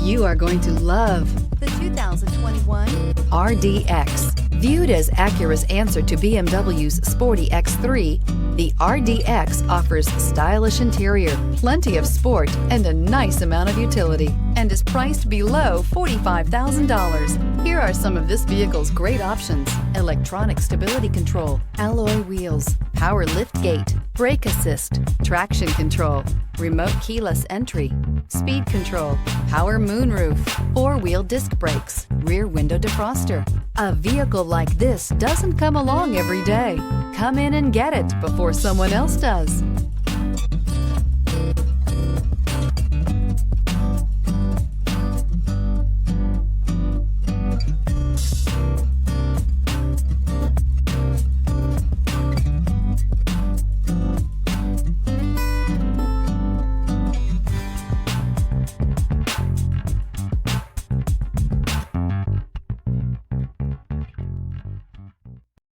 You are going to love The 2021 RDX. Viewed as Acura's answer to BMW's sporty X3, the RDX offers stylish interior, plenty of sport, and a nice amount of utility, and is priced below $45,000. Here are some of this vehicle's great options: electronic stability control, alloy wheels, power liftgate, brake assist, traction control, remote keyless entry, speed control, power moonroof, four-wheel disc brakes, rear window defroster. A vehicle like this doesn't come along every day. Come in and get it before someone else does.